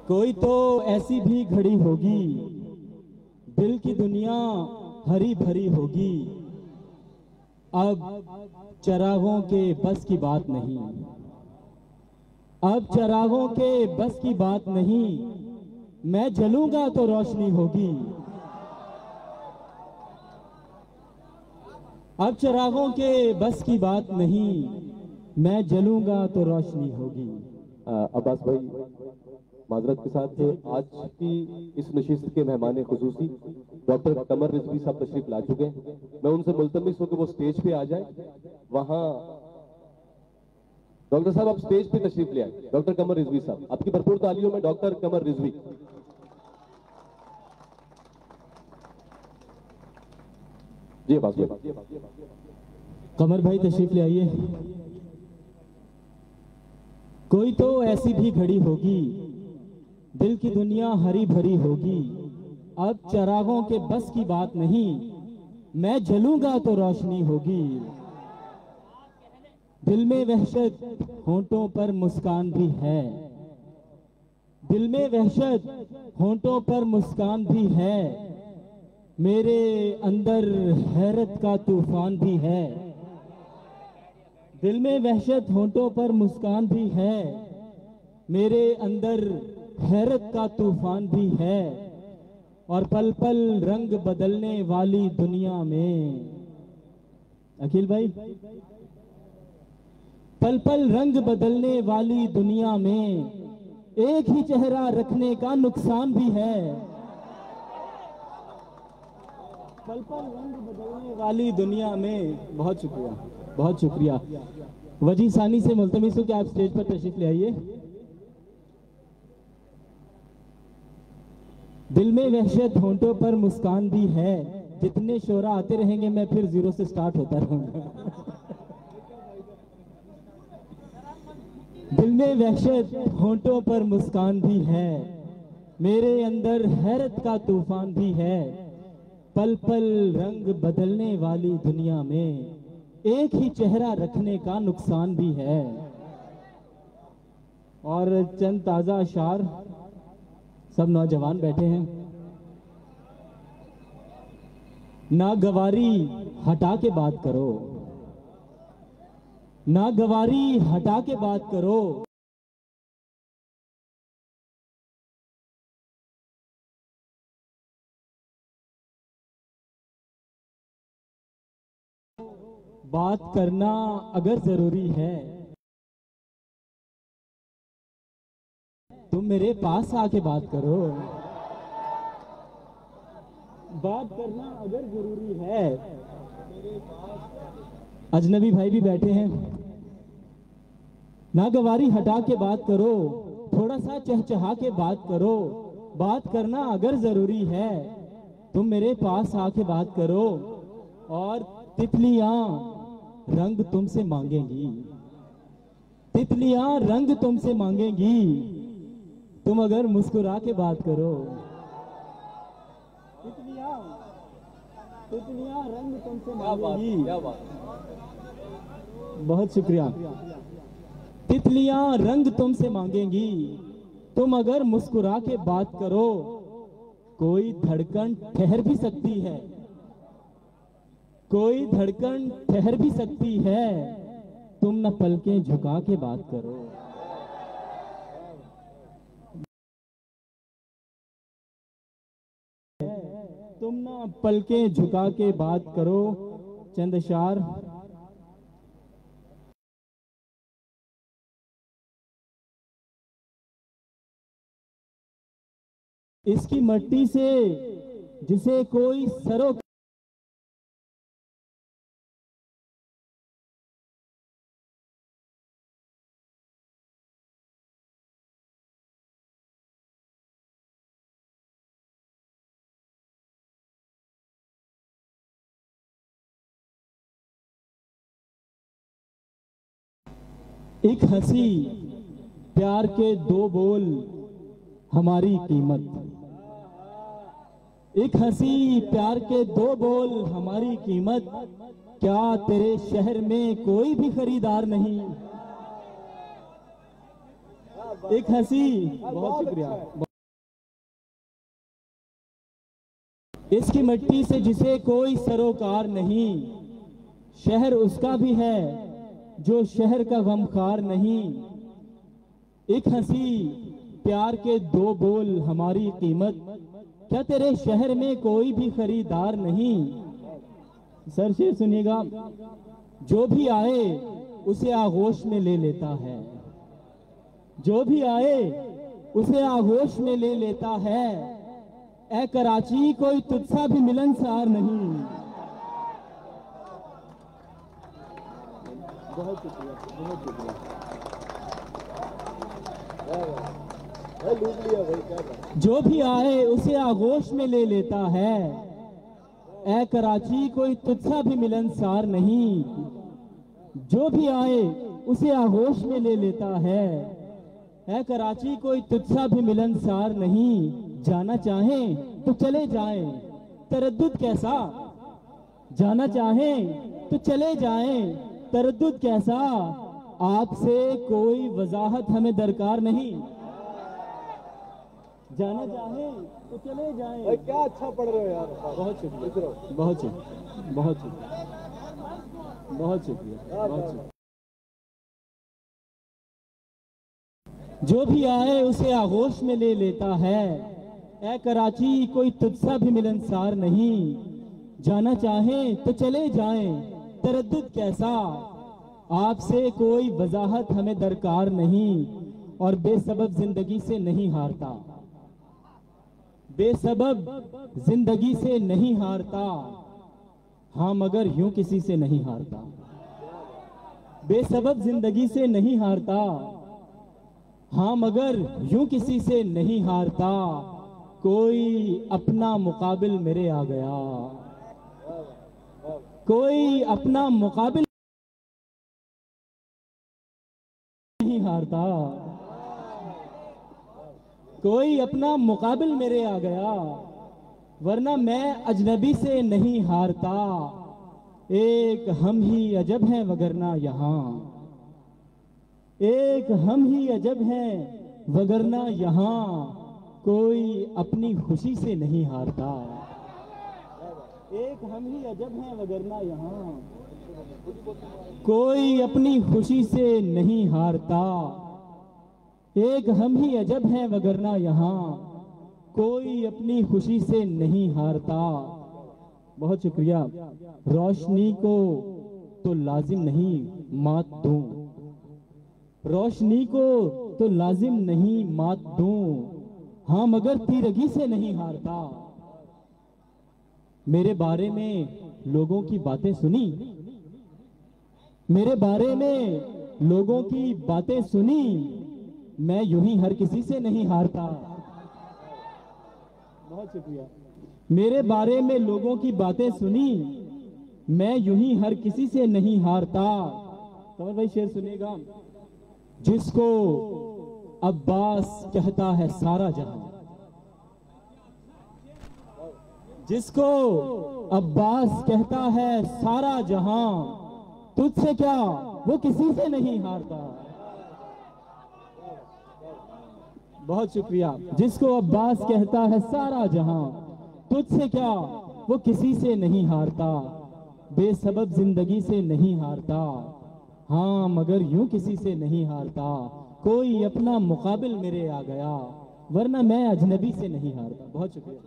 कोई तो ऐसी भी घड़ी होगी, दिल की दुनिया हरी भरी होगी। अब चरागों के बस की बात नहीं, अब चरागों के बस की बात नहीं। मैं जलूंगा तो रोशनी होगी। अब चरागों के बस की बात नहीं, मैं जलूंगा तो रोशनी होगी। अब्बास भाई माजरत के साथ आज की इस नशिस्त के मेहमान खुसूसी डॉक्टर कमर रिजवी साहब तशरीफ ला चुके हैं। मैं उनसे मुल्तमिस हूं कि वो स्टेज पे आ जाए। वहां डॉक्टर साहब आप स्टेज पे तशरीफ ले आए। डॉक्टर कमर रिजवी साहब, आपकी भरपूर तालियों में डॉक्टर कमर रिजवी। जी बात कमर भाई तशरीफ ले आइए। कोई तो ऐसी भी घड़ी होगी, दिल की दुनिया हरी भरी होगी। अब चरागों के बस की बात नहीं, मैं जलूंगा तो रोशनी होगी। दिल में वहशत, होंठों पर मुस्कान भी है। दिल में वहशत, होंठों पर मुस्कान भी है। मेरे अंदर हैरत का तूफान भी है। दिल में वहशत, होंठों पर मुस्कान भी है। मेरे अंदर हैरत का तूफान भी है। और पल पल रंग बदलने वाली दुनिया में, अखिल भाई, पल पल रंग बदलने वाली दुनिया में एक ही चेहरा रखने का नुकसान भी है। पल पल रंग बदलने वाली दुनिया में। बहुत शुक्रिया, बहुत शुक्रिया। वजी सानी से मुल्तमिस हूं कि आप स्टेज पर तशरीफ ले आइए। दिल में वहशत, होंठों पर मुस्कान भी है। जितने शोरा आते रहेंगे मैं फिर जीरो से स्टार्ट होता रहूंगा। दिल में वहशत, होंठों पर मुस्कान भी है। मेरे अंदर हैरत का तूफान भी है। पल पल रंग बदलने वाली दुनिया में एक ही चेहरा रखने का नुकसान भी है। और चंद ताजा अशार, सब नौजवान बैठे हैं। नागवारी हटा के बात करो, नागवारी हटा के बात करो। बात करना अगर जरूरी है, तुम मेरे पास आके बात करो। बात करना अगर जरूरी है। अजनबी भाई भी बैठे हैं। नागवारी हटा के बात करो, थोड़ा सा चहचहा के बात करो। बात करना अगर जरूरी है, तुम मेरे पास आके बात करो। और तितलियां रंग तुमसे मांगेंगी, तितलियां रंग तुमसे मांगेंगी। तुम अगर मुस्कुरा के बात करो। तितलियां रंग तुमसे मांगेंगी। क्या बात। बहुत शुक्रिया। तितलियां रंग तुमसे मांगेंगी, तुम अगर मुस्कुरा के बात करो। कोई धड़कन ठहर भी सकती है, कोई धड़कन ठहर भी सकती है। तुम न पलकें झुका के बात करो। तुम न पलकें झुका के बात करो। चंद अशार। इसकी मट्टी से जिसे कोई सरो, एक हंसी प्यार के दो बोल हमारी कीमत। एक हंसी प्यार के दो बोल हमारी कीमत। क्या तेरे शहर में कोई भी खरीदार नहीं? एक हंसी, बहुत शुक्रिया। इसकी मिट्टी से जिसे कोई सरोकार नहीं, शहर उसका भी है जो शहर का गमखार नहीं। एक हंसी, प्यार के दो बोल हमारी कीमत, क्या तेरे शहर में कोई भी खरीदार नहीं। सर शेर सुनिएगा। जो भी आए उसे आगोश में ले लेता है, जो भी आए उसे आगोश में ले लेता है। ए कराची कोई तुझसा भी मिलनसार नहीं। बहुत शुक्रिया, बहुत शुक्रिया। जो भी आए उसे आगोश में ले लेता है। ए कराची कोई तुझसा भी मिलनसार नहीं। जो भी आए उसे आगोश में ले लेता है। ए कराची कोई तुझसा भी मिलनसार नहीं। जाना चाहें तो चले जाएं, तरद्दुद कैसा। जाना चाहें तो चले जाएं, तरद्दुद कैसा। आपसे कोई वजाहत हमें दरकार नहीं। जाना चाहें तो चले जाएं। भाई क्या अच्छा पढ़ रहे हो यार। बहुत शुक्रिया, बहुत शुक्रिया, बहुत शुक्रिया, बहुत शुक्रिया, बहुत शुक्रिया। जो भी आए उसे आगोश में ले लेता है। ए कराची कोई तुझसा भी मिलनसार नहीं। जाना चाहें तो चले जाएं, तरद्दुद कैसा। आपसे कोई वजाहत हमें दरकार नहीं। और बेसबब जिंदगी से नहीं हारता, बेसबब जिंदगी से नहीं हारता। हाँ मगर यूं किसी से नहीं हारता। बेसबब जिंदगी से नहीं हारता। हाँ मगर यूं किसी से नहीं हारता। कोई अपना मुकाबिल मेरे आ गया, कोई अपना मुकाबिल नहीं हारता। कोई अपना मुकाबिल मेरे आ गया, वरना मैं अजनबी से नहीं हारता। एक हम ही अजब हैं वगरना यहाँ, एक हम ही अजब हैं वगरना यहाँ। कोई अपनी खुशी से नहीं हारता। एक हम ही अजब हैं वगरना यहाँ, कोई अपनी खुशी से नहीं हारता। एक हम ही अजब हैं वगरना यहाँ, कोई अपनी खुशी से नहीं हारता। बहुत शुक्रिया। रोशनी को तो लाजिम नहीं मात दूं, रोशनी को तो लाजिम नहीं मात दूं। हाँ मगर तीरगी से नहीं हारता। मेरे बारे में लोगों की बातें सुनी, मेरे बारे में लोगों की बातें सुनी। मैं यूं ही हर किसी से नहीं हारता। बहुत शुक्रिया। मेरे बारे में लोगों की बातें सुनी, मैं यूं ही हर किसी से नहीं हारता। कमर भाई शेर सुनिएगा। जिसको अब्बास कहता है सारा जहां, जिसको अब्बास कहता है सारा जहां, तुझसे क्या वो किसी से नहीं हारता। बहुत शुक्रिया। जिसको अब्बास कहता है सारा जहां, तुझसे क्या वो किसी से नहीं हारता। बेसबब जिंदगी से नहीं हारता। हाँ मगर यूं किसी से नहीं हारता। कोई अपना मुकाबिल मेरे आ गया, वरना मैं अजनबी से नहीं हारता। बहुत शुक्रिया।